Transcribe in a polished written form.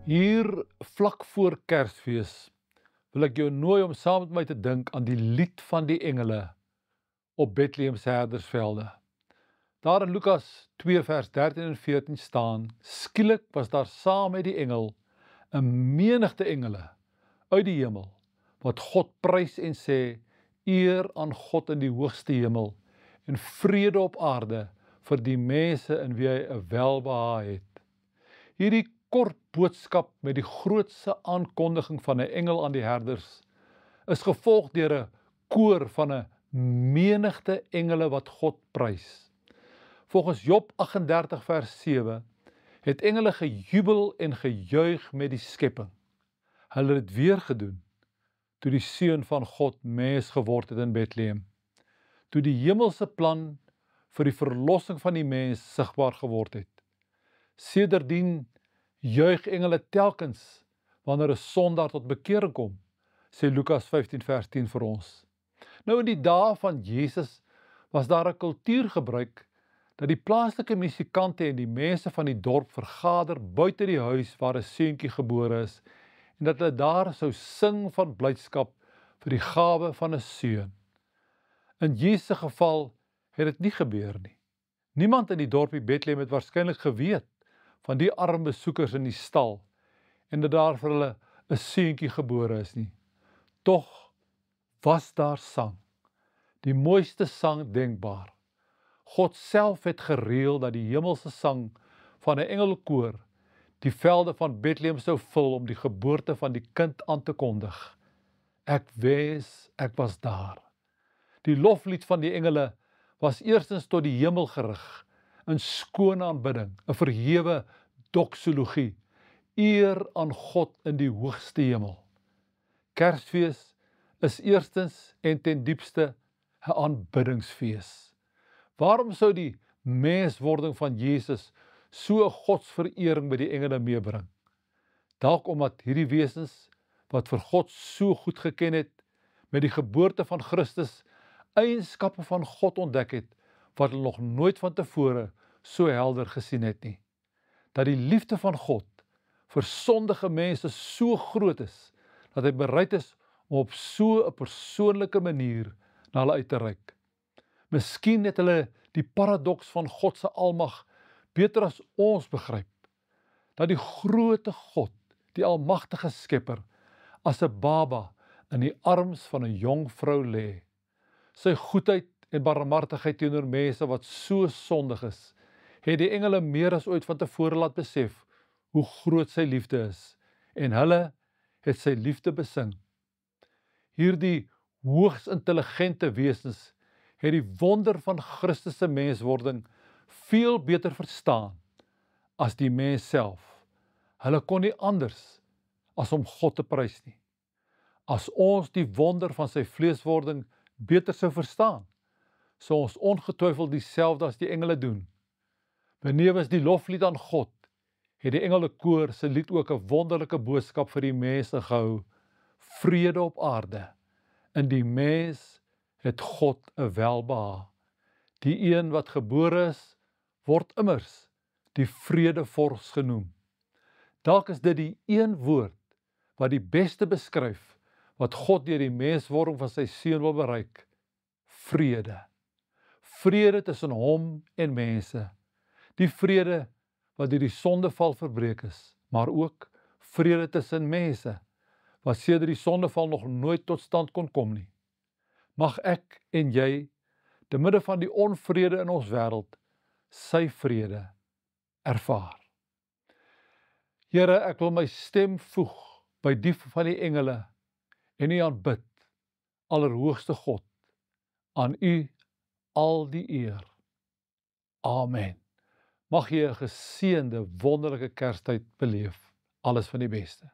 Hier vlak voor Kersfees wil ek jou nooi om saam met my te dink aan die lied van die engele op Bethlehem se herdersvelde. Daar in Lukas 2 vers 13 en 14 staan: Skielik was daar saam met die engel 'n menigte engele uit die hemel wat God prys en sê: Eer aan God in die hoogste hemel en vrede op aarde vir die mense in wie hy 'n welbehae het. Hierdie kort boodskap met die grootste aankondiging van 'n engel aan die herders is gevolg deur 'n koor van 'n menigte engele wat God prys. Volgens Job 38 vers 7 het engele gejubel en gejuig met die skepping. Hulle het dit weer gedoen toe die seun van God mens geword het in Bethlehem. Toe die hemelse plan vir die verlossing van die mens sigbaar geword het. Sedertdien juig engele telkens wanneer 'n sondaar tot bekering kom, sê Lukas 15 vers 10 vir ons. Nou in die dae van Jesus was daar 'n kultuurgebruik dat die plaaslike musikante en die mense van die dorp vergader buite die huis waar 'n seentjie gebore is en dat hulle daar sou sing van blydskap vir die gawe van 'n seun. In Jesus se geval het dit nie gebeur nie. Niemand in die dorpie Bethlehem het waarskynlik geweet van die arm besoekers in die stal en dat daar vir hulle 'n seentjie gebore is nie. Tog was daar sang, die mooiste sang denkbaar. God self het gereël dat die hemelse sang van 'n engelkoor die velde van Bethlehem sou vul om die geboorte van die kind aan te kondig. Ek wens ek was daar. Die loflied van die engele was eerstens tot die hemel gerig, in skone aanbidding, 'n verhewe doksologie, eer aan God in die hoogste hemel. Kersfees is eerstens en ten diepste 'n aanbiddingsfees. Waarom sou die menswording van Jesus so 'n godsverering by die engele meebring? Dalk omdat hierdie wesens wat vir God so goed geken het, met die geboorte van Christus eienskappe van God ontdek het wat hulle nog nooit van tevore so helder gesien het nie. Dat die liefde van God vir sondige mense so groot is dat hy bereid is om op so 'n persoonlike manier na hulle uit te reik. Miskien het hulle die paradoks van God se almag beter as ons begryp. Dat die groote God, die almagtige Skepper, as 'n baba in die arms van 'n jong vrou lê. Sy goedheid en barmhartigheid teenoor mense wat so sondig is, het die engele meer as ooit van tevore laat besef hoe groot sy liefde is, en hulle het sy liefde besing. Hierdie hoogs intelligente wesens het die wonder van Christus se menswording veel beter verstaan as die mens self. Hulle kon nie anders as om God te prys nie. As ons die wonder van sy vleeswording beter sou verstaan, sou ons ongetwyfeld dieselfde as die engele doen. Benewens die loflied aan God, het die engelekoor se lied ook 'n wonderlike boodskap vir die mense gehou: vrede op aarde. In die mens het God 'n welbehae. Die een wat gebore is, word immers die vredevors genoem. Dalk is dit die een woord wat die beste beskryf wat God deur die menswording van sy seun wil bereik: vrede. Vrede tussen hom en mense. Die vrede wat deur die sondeval verbreek is, maar ook vrede tussen mense wat sedert die sondeval nog nooit tot stand kon kom nie. Mag ek en jy, te midde van die onvrede in ons wêreld, sy vrede ervaar. Here, ek wil my stem voeg by die van die engele en U aanbid, Allerhoogste God. Aan U al die eer. Amen. Mag jy 'n geseënde, wonderlike Kerstyd beleef. Alles van die beste.